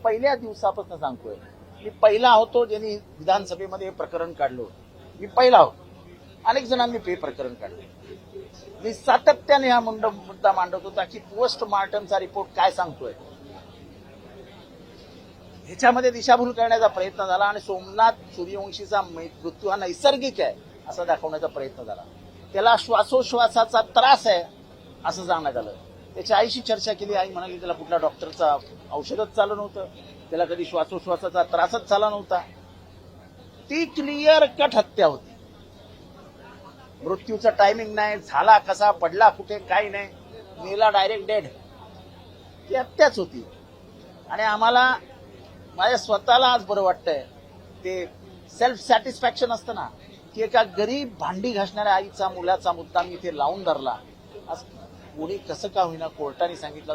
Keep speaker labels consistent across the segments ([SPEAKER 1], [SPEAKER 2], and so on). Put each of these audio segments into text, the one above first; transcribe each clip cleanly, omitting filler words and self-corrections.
[SPEAKER 1] पहिल्या दिवसापासून सांगतोय, मी पहिला होतो ज्यांनी विधानसभेमध्ये हे प्रकरण काढलं होतं. मी पहिला होतो. अनेक जणांनी हे प्रकरण काढलं. मी सातत्याने हा मुद्दा मांडत होता की पोस्टमार्टमचा रिपोर्ट काय सांगतोय, ह्याच्यामध्ये दिशाभूल करण्याचा प्रयत्न झाला आणि सोमनाथ सूर्यवंशीचा मृत्यू हा नैसर्गिक आहे असं दाखवण्याचा प्रयत्न झाला. त्याला श्वासोश्वासाचा त्रास आहे असं सांगण्यात आलं. त्याच्या आईशी चर्चा केली. आई म्हणाली त्याला कुठल्या डॉक्टरचा औषधच चालू नव्हतं, त्याला कधी श्वासोश्वासाचा त्रासच झाला नव्हता. ती क्लिअर कट हत्या होती. मृत्यूचं टायमिंग नाही, झाला कसा, पडला कुठे, काही नाही, मेला डायरेक्ट डेड. ती हत्याच होती. आणि आम्हाला माझ्या स्वतःला आज बरं वाटतंय. ते सेल्फ सॅटिस्फॅक्शन असतं ना, की एका गरीब भांडी घासणाऱ्या आईचा मुलाचा मुद्दा मी इथे लावून धरला. आज कोणी कसं का होईना कोर्टाने सांगितलं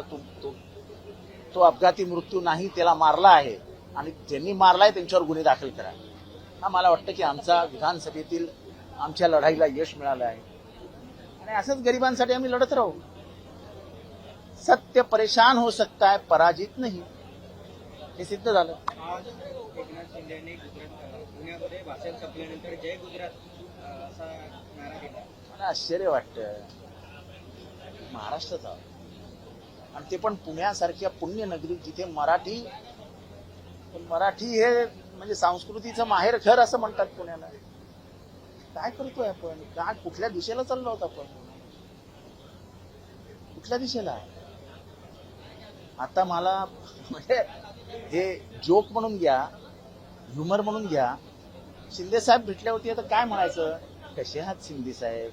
[SPEAKER 1] तो अपघाती मृत्यू नाही, त्याला मारला आहे आणि ज्यांनी मारलाय त्यांच्यावर गुन्हे दाखल करा. हा मला वाटतं की आमचा विधानसभेतील आमच्या लढाईला यश मिळालं आहे आणि असंच गरिबांसाठी आम्ही लढत राहू. सत्य परेशान हो सकता है, पराजित नाही, हे सिद्ध झालं.
[SPEAKER 2] आज एकनाथ शिंदेंनी पुण्यामध्ये भाषण संपल्यानंतर जय गुजरात असा नारा दिला.
[SPEAKER 1] मला आश्चर्य वाटतं. महाराष्ट्राचा आणि ते पण पुण्यासारख्या पुण्यनगरी जिथे मराठी हे म्हणजे संस्कृतीचं माहेर घर असं म्हणतात पुण्याला. काय करतोय आपण? काय कुठल्या दिशेला चाललो आहोत आपण? कुठल्या दिशेला? आता मला म्हणजे हे जोक म्हणून घ्या, ह्युमर म्हणून घ्या. शिंदे साहेब भेटले होते तर काय म्हणायचं? कसे आहात शिंदे साहेब?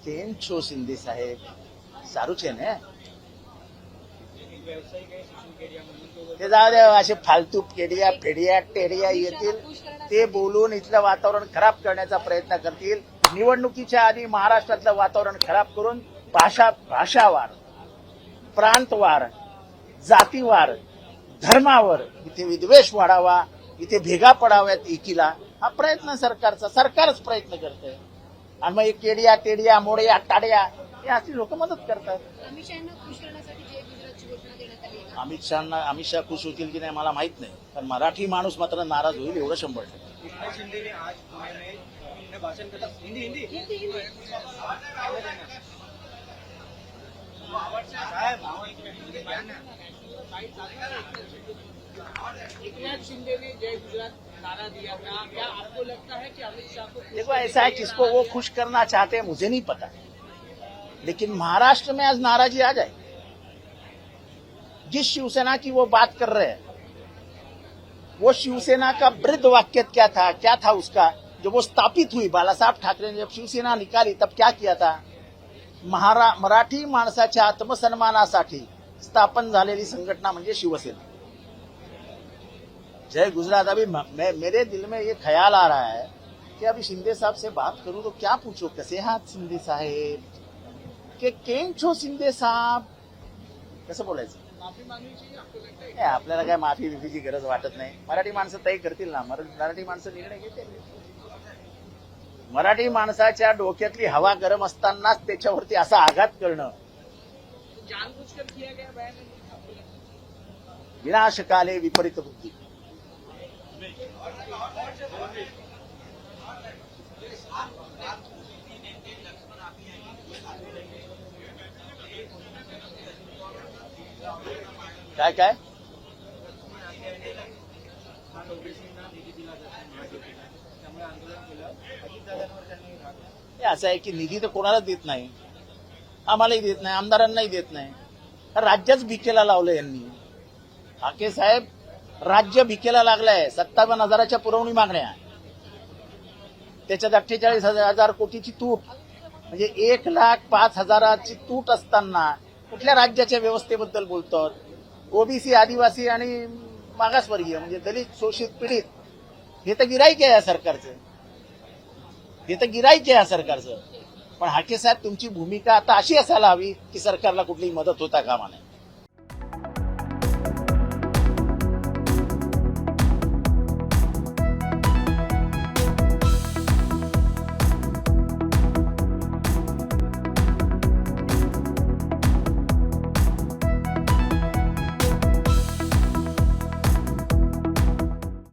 [SPEAKER 1] केम छो शिंदे साहेब? सारूच आहे ना. ते जाऊ दे, असे फालतू केडिया फेडिया टेडिया येतील, ते बोलून इथलं वातावरण खराब करण्याचा प्रयत्न करतील. निवडणुकीच्या आधी महाराष्ट्रातलं वातावरण खराब करून भाषावार, प्रांतवार, जातीवार, धर्मावर इथे विद्वेष वाढावा, इथे भेगा पडाव्यात एकीला, हा प्रयत्न सरकारच प्रयत्न करतंय. आणि मग एक केडिया टेडिया मोड्या टाड्या हे अशी लोक मदत करतात. अमित शाह खुश होतील की नाही मला माहित नाही, पण मराठी माणूस मात्र नाराज होईल एवढं 100%.
[SPEAKER 2] एकनाथ शिंदे ने आज पुणे में अपने भाषण करता हिंदी
[SPEAKER 3] एकनाथ शिंदे ने जय गुजरात नारा दिया था. क्या आपको लगता है कि अमित शाह को
[SPEAKER 1] देखो ऐसा है, किसको वो खुश करना चाहते हैं मुझे नहीं पता, लेकिन महाराष्ट्र में आज नाराजी आ जाए. जिस शिवसेना की वो बात कर रहे हैं, वो शिवसेना का वृद्ध वाक्य क्या था उसका, जब वो स्थापित हुई, बाला साहब ठाकरे ने जब शिवसेना निकाली तब क्या किया था? मराठी माणसाच्या आत्मसन्मानासाठी स्थापन झालेली संघटना म्हणजे शिवसेना. जय गुजरात. अभी मेरे दिल में ये ख्याल आ रहा है कि अभी शिंदे साहब से बात करूं तो क्या पूछो, कसे हात शिंदे साहेब, के केम छो शिंदे साहेब, कसं बोलायचं?
[SPEAKER 3] माफी मागणी चाहिए आपको लगता है?
[SPEAKER 1] नाही, आपल्याला काय माफी बिफीची गरज वाटत नाही. मराठी माणसं तय करतील ना, मराठी माणसं निर्णय घेतील. मराठी माणसाच्या डोक्यातली हवा गरम असतानाच त्याच्यावरती असा आघात करणं,
[SPEAKER 3] जानबूझकर किया गया बयान है.
[SPEAKER 1] विनाशकाले विपरीत बुद्धी. काय हे असं आहे की निधी तर कोणालाच देत नाही, आम्हालाही देत नाही, आमदारांनाही देत नाही. राज्यच भिकेला लावलं यांनी. हाके साहेब, राज्य भिकेला लागलंय. 57,000च्या पुरवणी मागण्या, त्याच्यात 48,000 कोटीची तूट, म्हणजे 1,05,000ची तूट असताना कुठल्या राज्याच्या व्यवस्थेबद्दल बोलतात? ओबीसी, आदिवासी आणि मागासवर्गीय म्हणजे दलित, शोषित, पीडित, हे तर गिराईक आहे या सरकारचं. पण हाके साहेब, तुमची भूमिका आता अशी असायला हवी की सरकारला कुठलीही मदत होता कामा नये.